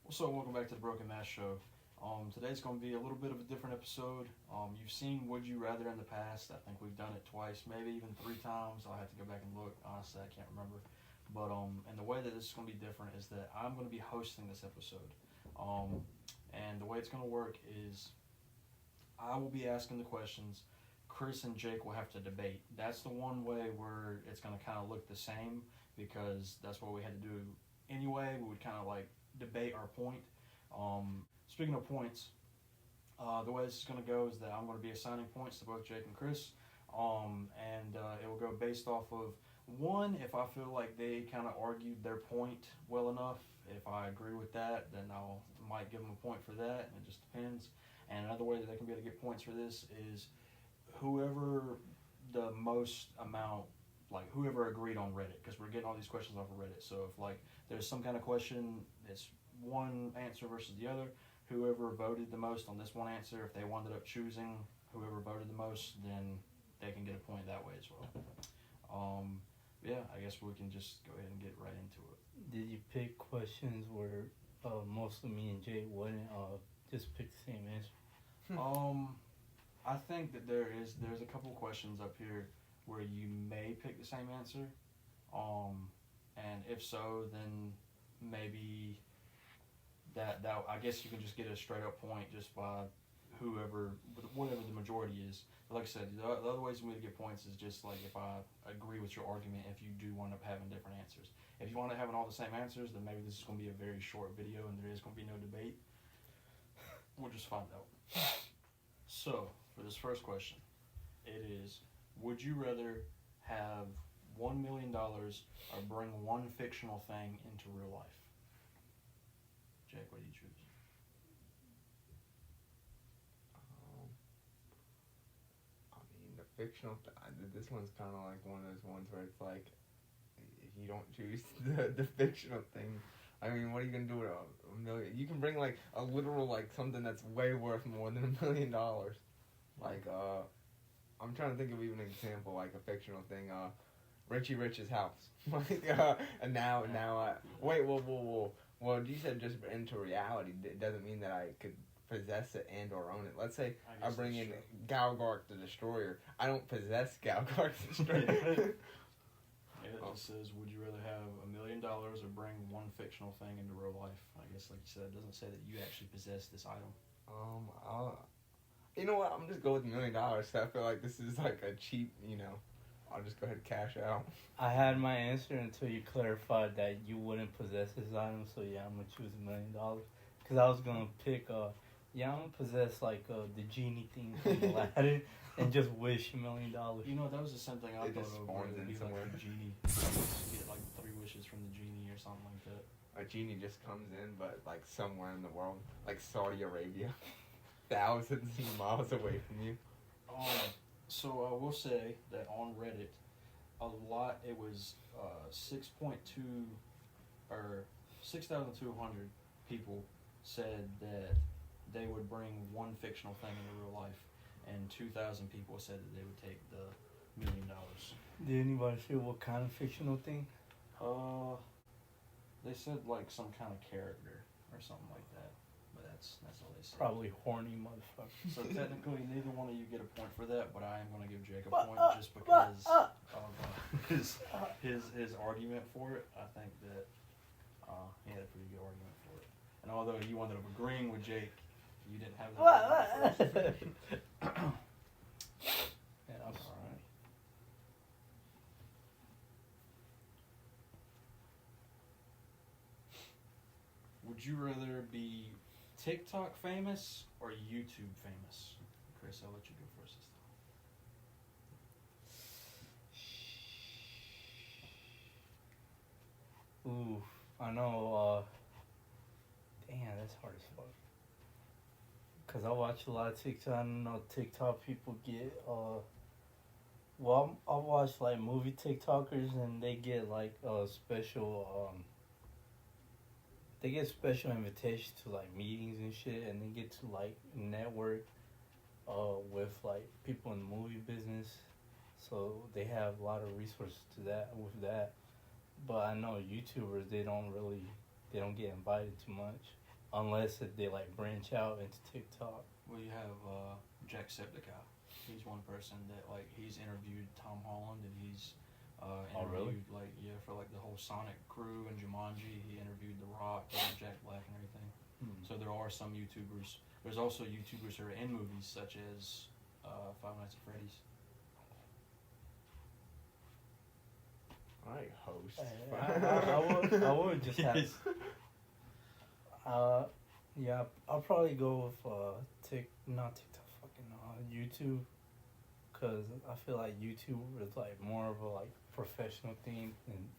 So welcome back to the Broken Mass Show. Today's going to be a little bit of a different episode. You've seen Would You Rather in the past. I think we've done it twice, maybe even three times. I'll have to go back and look. Honestly, I can't remember. But and the way that this is going to be different is that I'm going to be hosting this episode. Um, and the way it's going to work is I will be asking the questions. Chris and Jake will have to debate. That's the one way where it's going to kind of look the same because that's what we had to do anyway. We would kind of like debate our point. Speaking of points, the way this is going to go is that I'm going to be assigning points to both Jake and Chris, and it will go based off of one, if I feel like they kind of argued their point well enough. If I agree with that, then I'll might give them a point for that, and it just depends. And another way that they can be able to get points for this is whoever the most amount, like whoever agreed on Reddit, because we're getting all these questions off of Reddit. So if like there's some kind of question that's one answer versus the other, whoever voted the most on this one answer, if they wound up choosing whoever voted the most, then they can get a point that way as well. Yeah, I guess we can just go ahead and get right into it. Did you pick questions where mostly me and Jay wouldn't just pick the same answer? I think that there's a couple questions up here where you may pick the same answer, and if so, then maybe that I guess you can just get a straight up point just by whoever whatever the majority is. But like I said, the other ways for me to get points is just like if I agree with your argument. If you do wind up having different answers, if you wind up having all the same answers, then maybe this is going to be a very short video and there is going to be no debate. We'll just find out. So for this first question, it is: would you rather have $1 million or bring one fictional thing into real life? Jake, what do you choose? I mean, the fictional. This one's kind of like one of those ones where it's like, if you don't choose the fictional thing, I mean, what are you gonna do with a million? You can bring like a literal like something that's way worth more than $1 million. Like I'm trying to think of even an example like a fictional thing. Richie Rich's house. Like and now wait whoa. Well, you said just into reality. It doesn't mean that I could possess it and or own it. Let's say I bring in Galgark the Destroyer. I don't possess Galgark the Destroyer. It says, would you rather have $1 million or bring one fictional thing into real life? I guess, like you said, it doesn't say that you actually possess this item. You know what? I'm just going with $1 million. So I feel like this is like a cheap, I'll just go ahead and cash out. I had my answer until you clarified that you wouldn't possess this item. So yeah, I'm gonna choose $1 million because I was gonna pick I'm gonna possess like the genie thing from Aladdin and just wish $1 million. You know, that was the same thing I It thought just of. spawns It'd in be somewhere. like the genie. You get like 3 wishes from the genie or something like that. A genie just comes in, but like somewhere in the world, like Saudi Arabia, thousands of miles away from you. So I will say that on Reddit, it was 6.2 or 6,200 people said that they would bring one fictional thing into real life, and 2,000 people said that they would take the $1 million. Did anybody say what kind of fictional thing? They said like some kind of character or something like that, but that's all they said. Probably horny motherfucker. So technically, neither one of you get a point for that, but I am going to give Jake a point just because of his argument for it. I think that he had a pretty good argument for it. And although you ended up agreeing with Jake, you didn't have that argument first. Yeah, I'm sorry. Would you rather be TikTok famous or YouTube famous? Chris, I'll let you go first this Ooh, I know. Damn, that's hard as fuck. Cause I watch a lot of TikTok. I don't know TikTok people get. Well, I watch like movie TikTokers and they get like special. They get special invitations to like meetings and shit, and they get to like network. With like people in the movie business, so they have a lot of resources to that with that. But I know YouTubers they don't get invited too much. unless they like branch out into TikTok. Well, you have Jacksepticeye. He's one person that like he's interviewed Tom Holland, and he's Oh, really? interviewed like for like the whole Sonic crew and Jumanji. He interviewed The Rock, Jack Black, and everything. So there are some YouTubers. There's also YouTubers who are in movies such as Five Nights at Freddy's. Alright, host. I would just have. Yeah, I'll probably go with not TikTok, fucking YouTube, cause I feel like YouTube is like more of a like professional thing than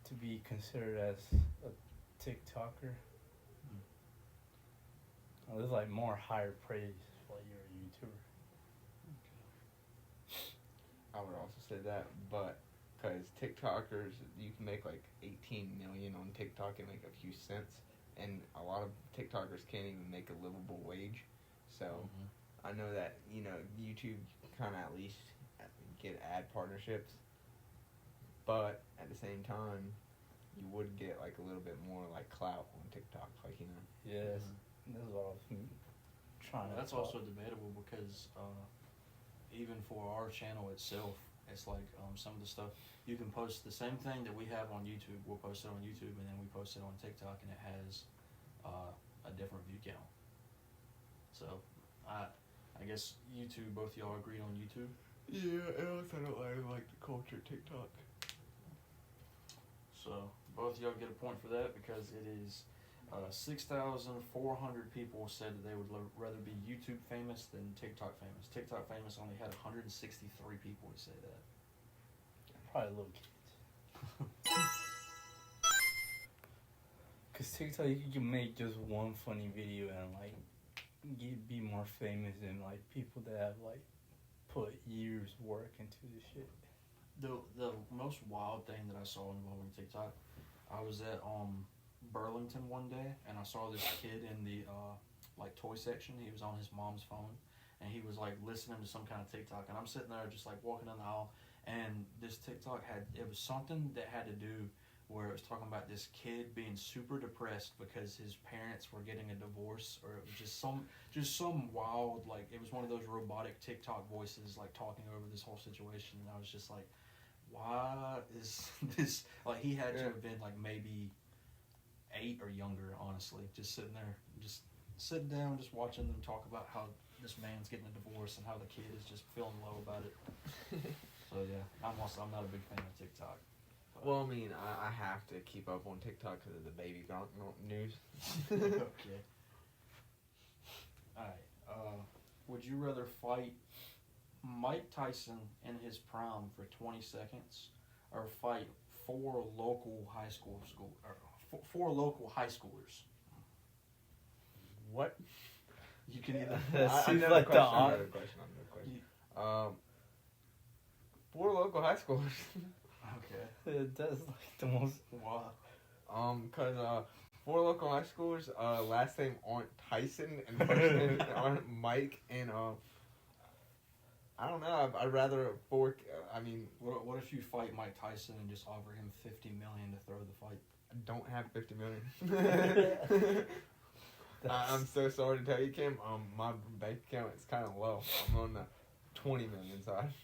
to be considered as a TikToker. There's like more higher praise while you're a YouTuber. I would also say that, but because TikTokers, you can make like 18 million on TikTok and make a few cents, and a lot of TikTokers can't even make a livable wage. So I know that YouTube kind of at least get ad partnerships, but at the same time, you would get like a little bit more like clout on TikTok, like Yes, that's what I was trying to. That's also debatable because even for our channel itself, it's like some of the stuff you can post the same thing that we have on YouTube. We'll post it on YouTube, and then we post it on TikTok, and it has a different view count. So I guess YouTube. Both y'all agreed on YouTube. Yeah, and also I don't like the culture TikTok. So both y'all get a point for that because it is 6,400 people said that they would rather be YouTube famous than TikTok famous. TikTok famous only had 163 people to say that. Probably little kids. Cause TikTok, you can make just one funny video and like be more famous than like people that have like put years work into this shit. The most wild thing that I saw involving TikTok, I was at Burlington one day, and I saw this kid in the like toy section. He was on his mom's phone, and he was like listening to some kind of TikTok, and I'm sitting there just like walking down the aisle, and this TikTok it was something that had to do where it was talking about this kid being super depressed because his parents were getting a divorce, or it was just some wild, like, it was one of those robotic TikTok voices like talking over this whole situation, and I was just like, why is this, like, he had to have been like maybe 8 or younger, honestly, just sitting there, just sitting down, just watching them talk about how this man's getting a divorce and how the kid is just feeling low about it. So yeah, I'm not a big fan of TikTok. But. Well, I mean, I have to keep up on TikTok because of the baby Gronk news. Okay. Alright, would you rather fight Mike Tyson in his prime for 20 seconds, or fight four local high schoolers? What? You can either. That seems another like the question, odd. another question. 4 local high schoolers. Okay. That's like the most. Wow. Cause 4 local high schoolers, last name aren't Tyson and first name aren't Mike, and I don't know. I'd rather fork. I mean, What if you fight Mike Tyson and just offer him $50 million to throw the fight? I don't have 50 million. I'm so sorry to tell you, Kim. My bank account is kind of low. I'm on the 20 million side.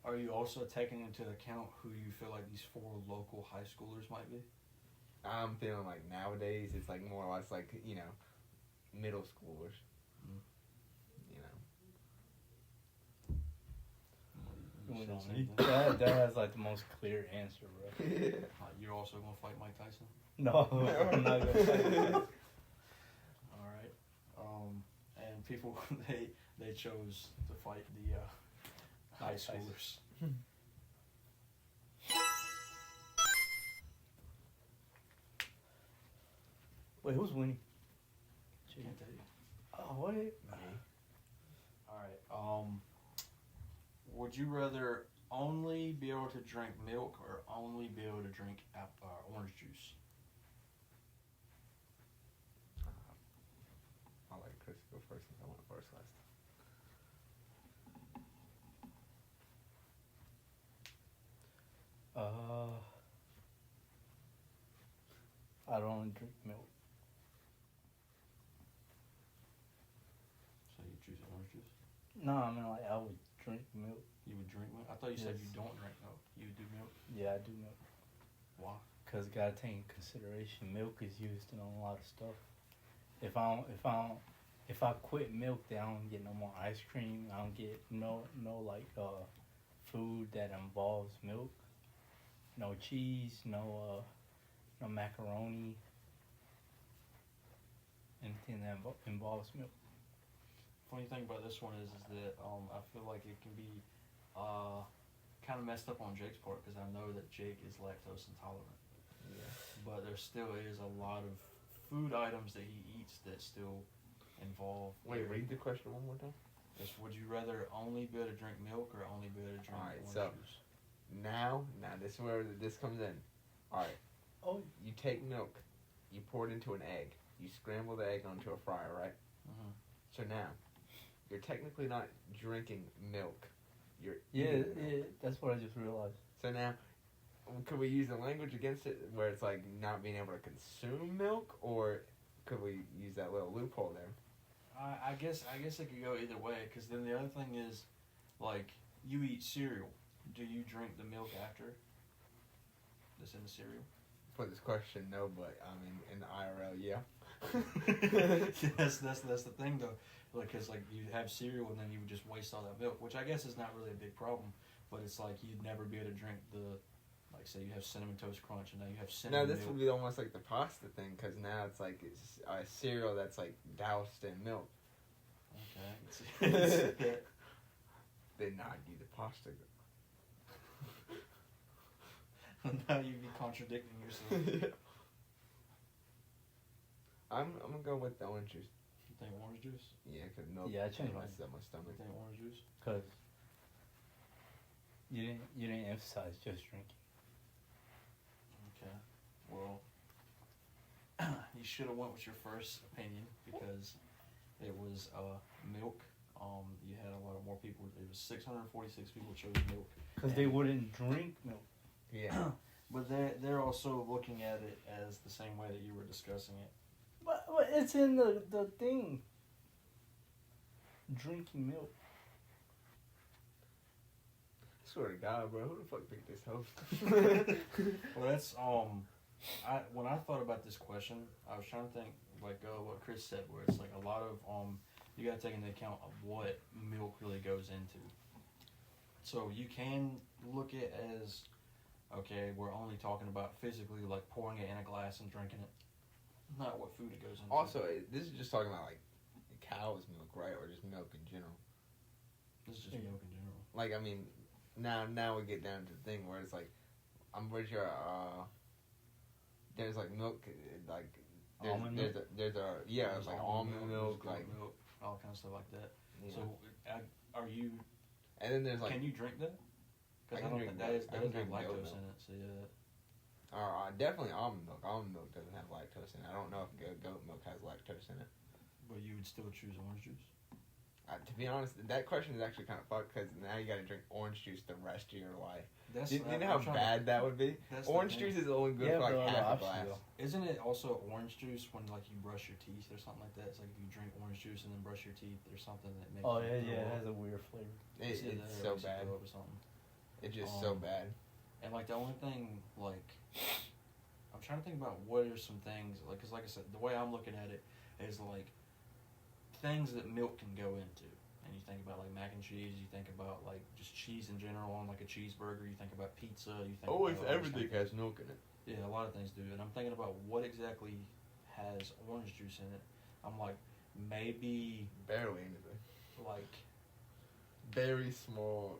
Are you also taking into account who you feel like these 4 local high schoolers might be? I'm feeling like nowadays it's like more or less like, middle schoolers. That has like the most clear answer, bro. You're also gonna fight Mike Tyson? No, I'm not gonna fight him. All right. And people they chose to fight the high schoolers. Wait, who's winning? Can't tell you. Oh, what? All right. Would you rather only be able to drink milk or only be able to drink orange juice? I'll let Chris go first since I went first last I'd only drink milk. choose orange juice? No, I mean like I would drink milk. You would drink milk? I thought you said Yes. you don't drink milk. You would do milk? Yeah, I do milk. Why? Cause gotta take in consideration milk is used in a lot of stuff. If I quit milk, then I don't get no more ice cream. I don't get no like food that involves milk. No cheese, no macaroni. Anything that involves milk. Funny thing about this one is that I feel like it can be kind of messed up on Jake's part because I know that Jake is lactose intolerant. Yeah. But there still is a lot of food items that he eats that still involve. Wait, read the question one more time. Just, would you rather only be able to drink milk or only be able to drink Alright, orange so- juice? Now this is where this comes in. All right. Oh. You take milk, you pour it into an egg, you scramble the egg onto a fryer, right? Mhm. So now, you're technically not drinking milk. You're Yeah, eating milk. yeah, that's what I just realized. So now, could we use the language against it where it's like not being able to consume milk, or could we use that little loophole there? I guess it could go either way because then the other thing is, like, you eat cereal. Do you drink the milk after? That's in the cereal. For this question, no, but I mean in the IRL, yeah. Yes, that's the thing though, because like you have cereal and then you would just waste all that milk, which I guess is not really a big problem, but it's like you'd never be able to drink the, like say you have cinnamon toast crunch and now you have No, cinnamon this milk. would be almost like the pasta thing, because now it's like it's a cereal that's like doused in milk. Okay. Then I'd do the pasta. Now you'd be contradicting yourself. I'm gonna go with the orange juice. You think orange juice? Yeah, because milk Yeah, I changed messes up my You stomach. think orange juice? Cause you didn't emphasize just drinking. Okay. Well, you should have went with your first opinion because it was milk. You had a lot of more people. It was 646 people chose milk. Cause they wouldn't drink milk. Yeah. But they're also looking at it as the same way that you were discussing it. But it's in the thing. Drinking milk. Swear to God, bro, who the fuck picked this host? Well, that's when I thought about this question, I was trying to think like what Chris said, where it's like a lot of you got to take into account of what milk really goes into. So you can look at it as, okay, we're only talking about physically like pouring it in a glass and drinking it, not what food it goes into. Also, this is just talking about like cow's milk, right, or just milk in general. This is just Yeah. milk in general. Like, I mean, now we get down to the thing where it's like, I'm pretty sure there's like milk, like Almond there's a yeah, There's like almond almond milk, there's like goat milk, all kind of stuff like that. yeah. So, are you? And then there's like Can you drink that? Because I can don't drink think that milk. is I that can doesn't have drink goat lactose milk. in it. So yeah. definitely almond milk. Almond milk doesn't have lactose in it. I don't know if goat milk has lactose in it. But you would still choose orange juice? To be honest, that question is actually kind of fucked because now you got to drink orange juice the rest of your life. That's Do you know how bad that would be? That's Orange juice is only good for like half a glass. Isn't it also orange juice when like you brush your teeth or something like that? It's like if you drink orange juice and then brush your teeth or something that makes. Oh you yeah, throw it up. has a weird flavor. It's Either that or so makes you bad. throw up or something. It's just so Um, bad. And like the only thing like, I'm trying to think about what are some things like, cause like I said, the way I'm looking at it is like things that milk can go into. And you think about like mac and cheese, you think about like just cheese in general on like a cheeseburger, you think about pizza, you think about all these everything things. has milk in it. Yeah, a lot of things do. And I'm thinking about what exactly has orange juice in it. I'm like, maybe Barely anything. like Very small.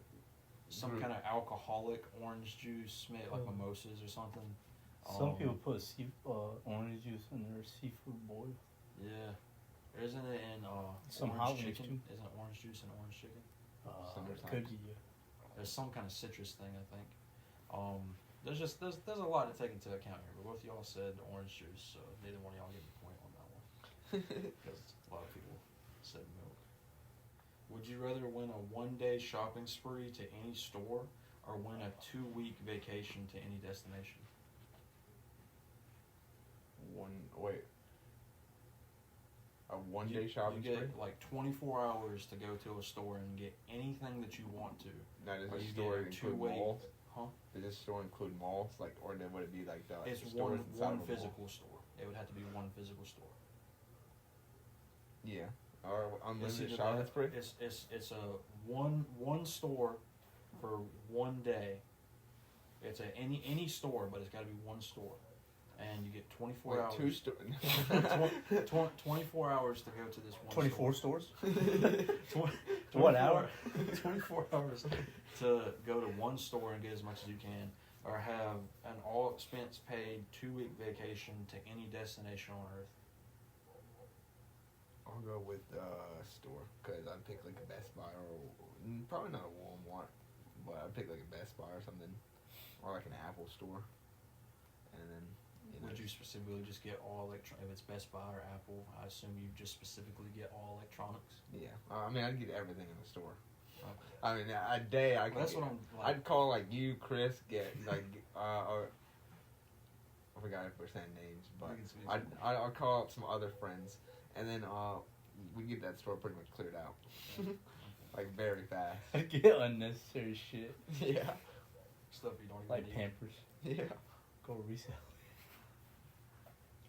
some group. kind of alcoholic orange juice, maybe like Mm. mimosas or something. Some people put orange juice in their seafood boil. Yeah. Isn't it in Some orange hot wings, chicken? too. Isn't orange juice in orange chicken? Summertime. Could be. There's some kind of citrus thing, I think. There's a lot to take into account here. But both y'all said orange juice, so neither one of y'all get a point on that one because a lot of people said milk. Would you rather win a one-day shopping spree to any store or win a 2-week vacation to any destination? Wait. A one day shopping You spree. get like 24 hours to go to a store and get anything that you want to. Now, does Or this you store get a include two-way- malls? Huh? Does this store include malls? Like, or would it be like the It's stores inside one of a mall? physical store. It would have to be one physical store. Yeah. Or It's unlimited either shopping that- spree. It's a one store for one day. It's a any store, but it's got to be one store, and you get 24 Wait, hours. two stores. 24 hours to go to this one. 24 stores? Store. 1 hour? 24 hours to go to one store and get as much as you can, or have an all expense paid 2-week vacation to any destination on Earth. I'll go with store because I'd pick like a Best Buy or probably not a Walmart, but I'd pick like a Best Buy or something, or like an Apple store, and then. Would you specifically just get all if it's Best Buy or Apple? I assume you just specifically get all electronics. Yeah, I mean, I'd get everything in the store. Okay. I mean, a day I could. Well, that's get, what I'm like. I'd call like you, Chris, get like or I forgot if we're saying names, but I'll call up some other friends, and then we get that store pretty much cleared out, like very fast. I get unnecessary shit. Yeah, Stuff you don't even Like need. Pampers. yeah. Go resell.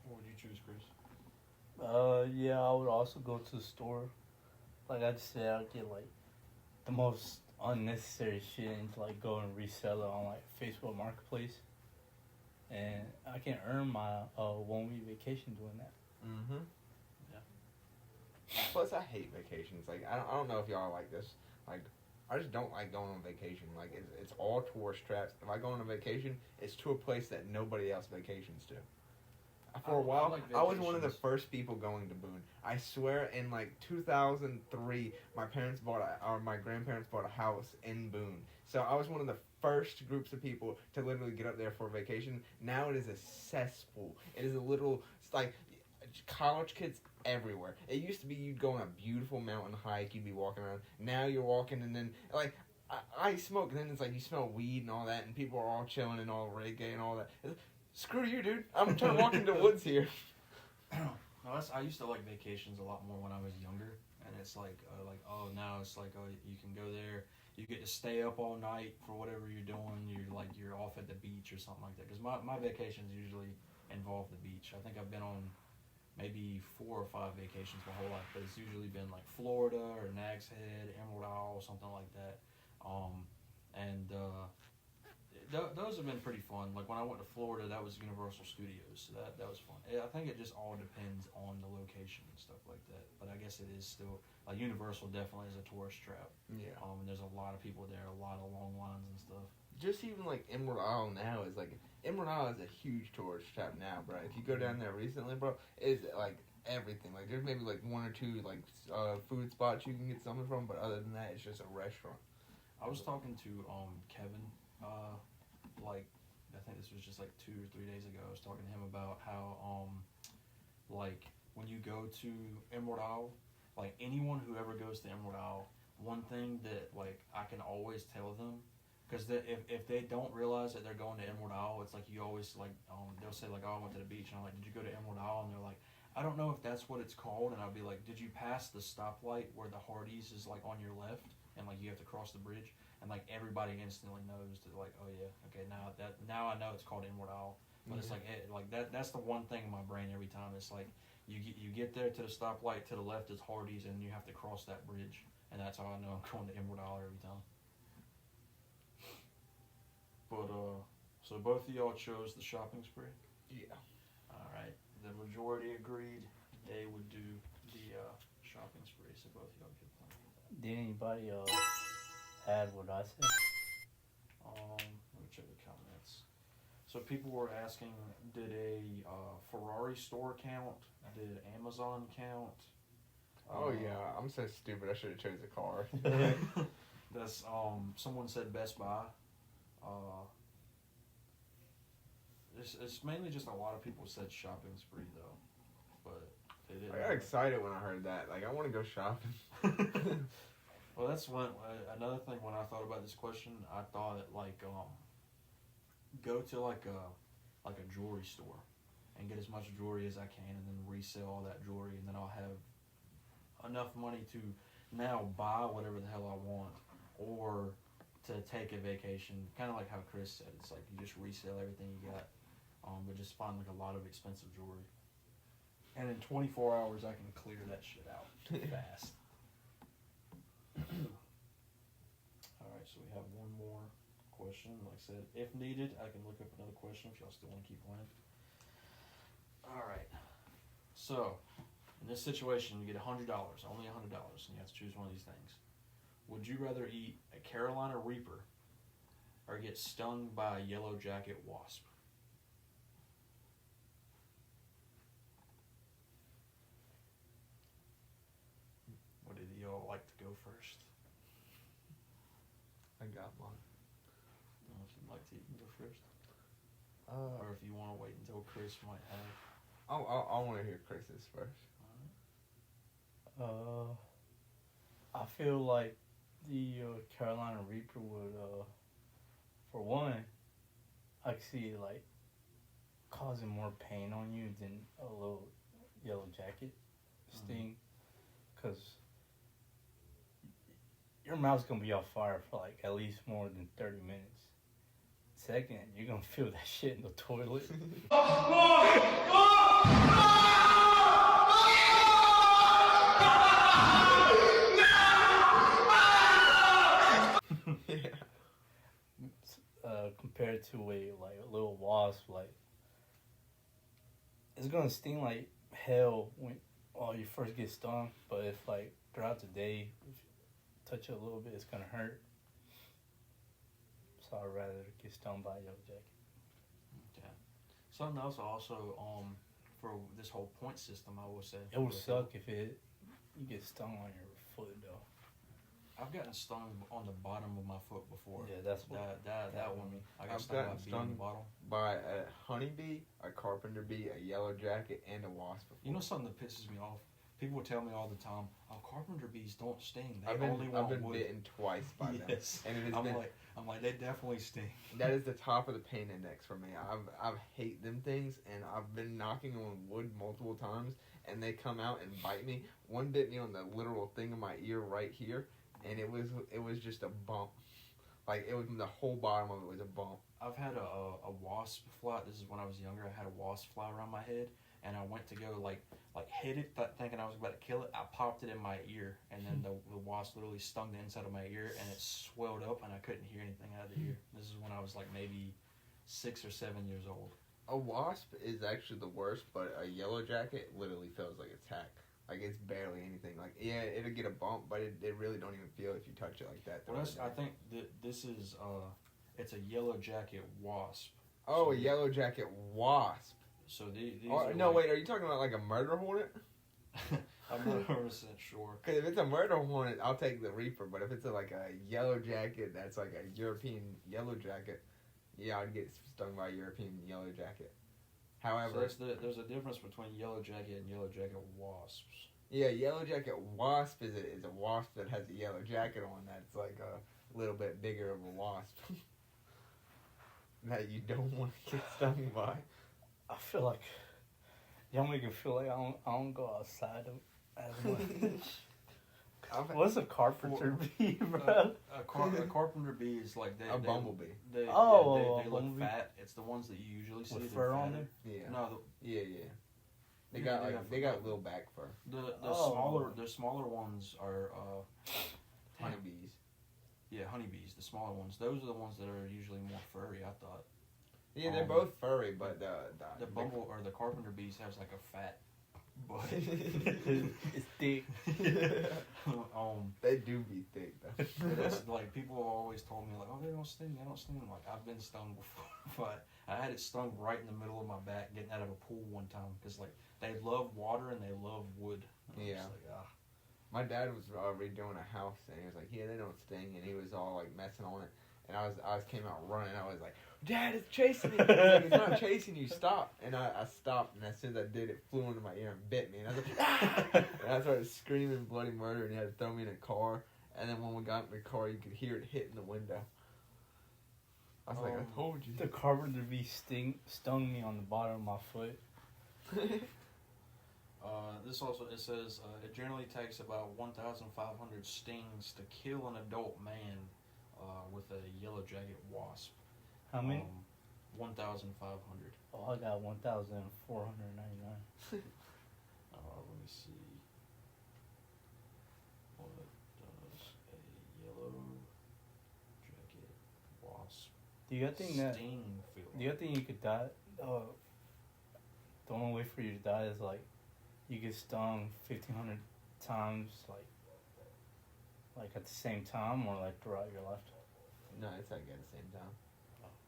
What would you choose, Chris? Yeah, I would also go to the store. Like I just said, I'd get like the most unnecessary shit and like go and resell it on like Facebook Marketplace. And I can earn my 1 week vacation doing that. Mm-hmm. Yeah. Plus, I hate vacations. Like, I don't know if y'all like this. Like, I just don't like going on vacation. Like, it's all tourist traps. If I go on a vacation, it's to a place that nobody else vacations to. For a while, like I was one of the vacations. first people going to Boone. I swear, in like 2003, my grandparents bought a house in Boone. So I was one of the first groups of people to literally get up there for a vacation. Now it is a cesspool. It is a little, it's like college kids everywhere. It used to be you'd go on a beautiful mountain hike, you'd be walking around. Now you're walking and then like I smoke, and then it's like you smell weed and all that, and people are all chilling and all reggae and all that. Screw you, dude. I'm trying to walk into the woods here. No, I used to like vacations a lot more when I was younger, and it's like now it's like you can go there, you get to stay up all night for whatever you're doing. You're off at the beach or something like that. Because my vacations usually involve the beach. I think I've been on maybe 4 or 5 vacations my whole life, but it's usually been like Florida or Nags Head, Emerald Isle, something like that. Those have been pretty fun. Like when I went to Florida, that was Universal Studios, so that was fun. I think it just all depends on the location and stuff like that. But I guess it is still like Universal definitely is a tourist trap. Yeah. And there's a lot of people there, a lot of long lines and stuff. Just even like Emerald Isle now is like Emerald Isle is a huge tourist trap now, bro. If you go down there recently, bro, it's like everything. Like there's maybe like 1 or 2 like food spots you can get something from, but other than that, it's just a restaurant. I was talking to Kevin, like I think this was just like 2 or 3 days ago. I was talking to him about how like when you go to Emerald Isle, like anyone who ever goes to Emerald Isle, one thing that like I can always tell them, because if they don't realize that they're going to Emerald Isle, it's like you always like they'll say like, oh, I went to the beach, and I'm like, did you go to Emerald Isle? And they're like, I don't know if that's what it's called. And I'll be like, did you pass the stoplight where the Hardee's is like on your left, and like you have to cross the bridge? And like everybody instantly knows that like, oh yeah, okay, now I know it's called Emerald Isle. But it's like that's the one thing in my brain every time. It's like you get there to the stoplight, to the left is Hardee's, and you have to cross that bridge, and that's how I know I'm going to Emerald Isle every time. But so both of y'all chose the shopping spree. Yeah. All right, the majority agreed they would do the shopping spree. So both of y'all get plenty of that. Did anybody add what I said? Let me check the comments. So people were asking, did a Ferrari store count? Did Amazon count? Oh yeah, I'm so stupid. I should have chose a car. That's someone said Best Buy. It's mainly just a lot of people said shopping spree though, but they didn't. I got excited when I heard that. Like I want to go shopping. Well, that's one another thing. When I thought about this question, I thought like go to like a jewelry store and get as much jewelry as I can, and then resell all that jewelry, and then I'll have enough money to now buy whatever the hell I want, or to take a vacation. Kind of like how Chris said, it's like you just resell everything you got, but just find like a lot of expensive jewelry. And in 24 hours, I can clear that shit out fast. All right, so we have one more question. Like I said, if needed, I can look up another question if y'all still want to keep playing. All right. So, in this situation, you get $100, only $100, and you have to choose one of these things. Would you rather eat a Carolina Reaper or get stung by a yellow jacket wasp? Would either of y'all like to go first? I got mine. I don't know if you'd like to go first, Uh, or if you want to wait until Chris might have. I want to hear Chris's first. I feel like the Carolina Reaper would, for one, I could see it like causing more pain on you than a little yellow jacket sting, because your mouth's gonna be on fire for like at least more than 30 minutes. Second, you're gonna feel that shit in the toilet. Compared to a little wasp, like it's gonna sting like hell when you first get stung, but if like throughout the day, if you touch it a little bit, it's gonna hurt. So I'd rather get stung by a yellow jacket. Okay. Something else also for this whole point system, I will say. It would suck if you get stung on your foot though. I've gotten stung on the bottom of my foot before. Yeah, that's what that one. I got I've stung by gotten a bee on the bottom. by a honeybee, a carpenter bee, a yellow jacket, and a wasp. Before. You know something that pisses me off? People will tell me all the time, "Oh, carpenter bees don't sting. They I've only want been wood." bitten twice by Yes. them, and it has I'm been like, they definitely sting. that is the top of the pain index for me. I've hate them things, and I've been knocking on wood multiple times, and they come out and bite me. One bit me on the literal thing of my ear right here, and it was just a bump. Like it was the whole bottom of it was a bump. I've had a wasp fly. This is when I was younger. I had a wasp fly around my head, and I went to go like hit it, thinking I was about to kill it. I popped it in my ear, and then the wasp literally stung the inside of my ear, and it swelled up, and I couldn't hear anything out of the ear. This is when I was like maybe 6 or 7 years old. A wasp is actually the worst, but a yellow jacket literally feels like a tack. Like it's barely anything. Like yeah, it'll get a bump, but it really don't even feel if you touch it like that. Well, I think that this is it's a yellow jacket wasp. Oh, So a yellow jacket wasp. So these Oh, are no, like, wait, are you talking about like a murder hornet? I'm not 100% sure. Because if it's a murder hornet, I'll take the Reaper. But if it's like a yellow jacket, that's like a European yellow jacket, yeah, I'd get stung by a European yellow jacket. However, So there's a difference between yellow jacket and yellow jacket wasps. yeah, yellow jacket wasp is a wasp that has a yellow jacket on. That's like a little bit bigger of a wasp that you don't want to get stung by. I feel like y'all make me feel like I don't go outside as much. What's a carpenter bee, bro? A carpenter bee is like A bumblebee. They Oh, they a look bumblebee. fat. It's the ones that you usually see. With They're fur on fatter. them? Yeah. No, Yeah. They Yeah, got they like got they got little back fur. Oh. the smaller ones are Honeybees. yeah, honeybees. The smaller ones. Those are the ones that are usually more furry. I thought Yeah, they're both furry, but the bumble or the carpenter bees has like a fat butt. It's thick. They do be thick though. But it's like people always told me like, oh, they don't sting. They don't sting. Like I've been stung before, but I had it stung right in the middle of my back getting out of a pool one time because like they love water and they love wood. And I'm Yeah. just like, My dad was redoing a house, and he was like, "Yeah, they don't sting," and he was all like messing on it. And I came out running. I was like, "Dad, it's chasing me!" He's like, "It's not chasing you. Stop!" And I stopped, and as soon as I did, it flew into my ear and bit me. And I was like, "Ah!" And I started screaming bloody murder, and he had to throw me in a car. And then when we got in the car, you could hear it hitting the window. I was like, "I told you." The carpenter bee stung me on the bottom of my foot. This also it says it generally takes about 1,500 stings to kill an adult man with a yellow jacket wasp. How many? 1,500. Oh, I got 1,499. Let me see. What does a yellow jacket wasp Do you think that? sting feel? Do you think you could die? The only way for you to die is like you get stung 1,500 times, like at the same time, or like throughout your lifetime. No, it's like at the same time.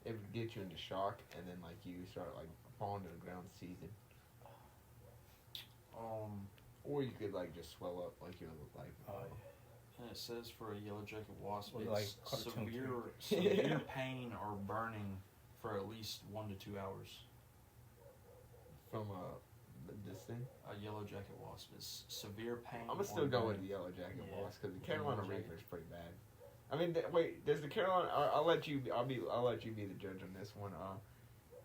It would get you into shock, and then like you start like falling to the ground seizing. Or you could like just swell up like you look like. Oh, And it says for a yellow jacket wasp, Look it's like cartoon severe pain or burning for at least 1 to 2 hours. From this thing. A yellow jacket wasp is severe pain. I'm gonna still go with the yellow jacket Yeah. wasp because the Yellow Carolina jacket. Reaper is pretty bad. I mean, wait, does the Carolina? I'll let you. I'll let you be the judge on this one.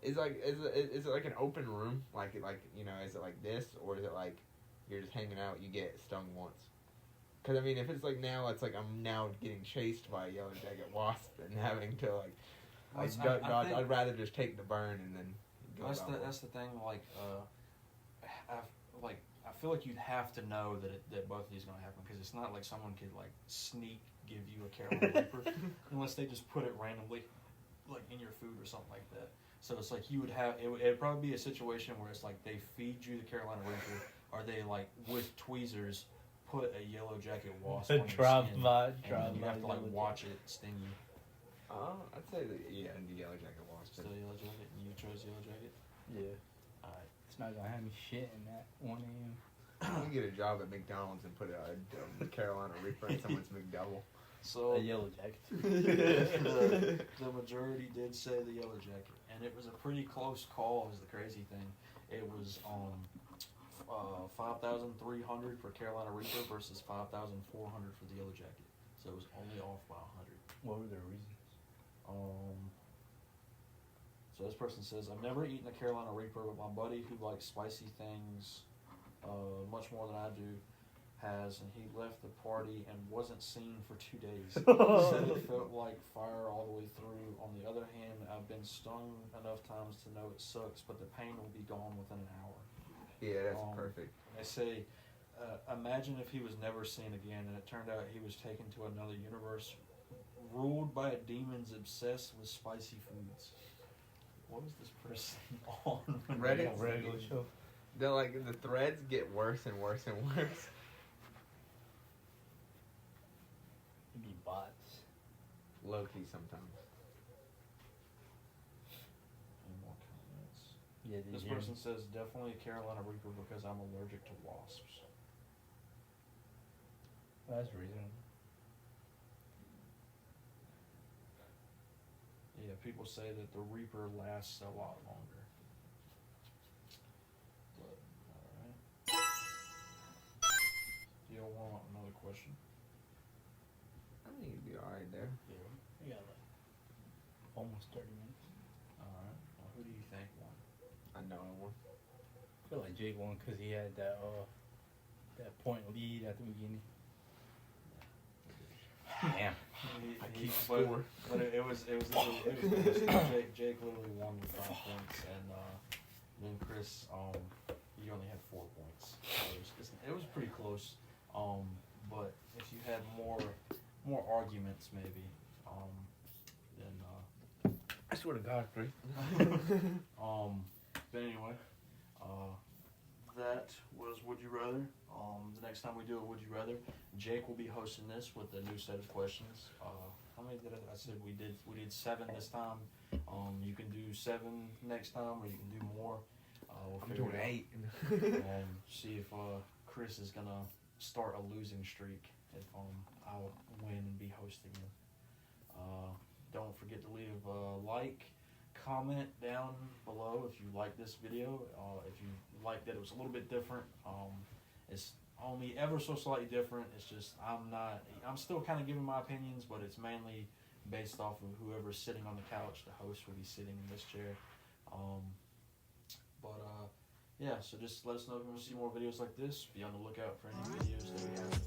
Is it like an open room? Like you know, is it like this, or is it like you're just hanging out, you get stung once? Because I mean, if it's like now, it's like I'm now getting chased by a yellow jacket wasp and having to I dodge. think- I'd rather just take the burn and then. Go That's about it. the thing. I feel like you'd have to know that both of these are gonna happen because it's not like someone could like sneak give you a Carolina Reaper unless they just put it randomly, like in your food or something like that. So it's like you would have it'd probably be a situation where it's like they feed you the Carolina Reaper, or they like with tweezers put a yellow jacket wasp on your Drive skin, by, and drive then you by have to like yellow watch it sting you. I'd say the yellow jacket wasp. Still yellow jacket, and you chose yellow jacket. Yeah. Alright. It's not gonna have me shitting at 1 a.m. I'm gonna get a job at McDonald's and put a Carolina Reaper in someone's McDouble. So A yellow jacket. the majority did say the yellow jacket, and it was a pretty close call. Is the crazy thing. It was 5,300 for Carolina Reaper versus 5,400 for the yellow jacket. So it was only off by 100. What were the reasons? So this person says, I've never eaten a Carolina Reaper, but my buddy who likes spicy things much more than I do has, and he left the party and wasn't seen for 2 days. Said it felt like fire all the way through. On the other hand, I've been stung enough times to know it sucks, but the pain will be gone within an hour. Yeah, that's perfect. They say, imagine if he was never seen again, and it turned out he was taken to another universe, ruled by demons obsessed with spicy foods. What was this person on? Reddit? Regular show. They're like the threads get worse and worse and worse. It'd be bots. Low key sometimes. Any more comments? Yeah, This person says definitely a Carolina Reaper because I'm allergic to wasps. That's reasonable. Yeah, people say that the Reaper lasts a lot longer. But, alright. Do y'all want another question? I think you'd be alright there. Yeah, we got like almost 30 minutes. Alright. Well, who do you think won? I know one. I feel like Jake won because he had that point lead at the beginning. Damn. But it was Jake literally won with 5 points, and then Chris, you only had 4 points. So it was pretty close. But if you had more arguments, maybe, then I swear to God, Chris. but anyway, that was Would You Rather. The next time we do a Would You Rather, Jake will be hosting this with a new set of questions. How many did I said we did 7 this time. You can do 7 next time, or you can do more. We'll I'm figure doing it 8. out. See if Chris is gonna start a losing streak if I'll win and be hosting him. Don't forget to leave a like, comment down below if you like this video. If you like that it was a little bit different. It's only ever so slightly different. It's just I'm still kind of giving my opinions, but it's mainly based off of whoever's sitting on the couch. The host will be sitting in this chair. But yeah, so just let us know if you want to see more videos like this. Be on the lookout for any videos that we have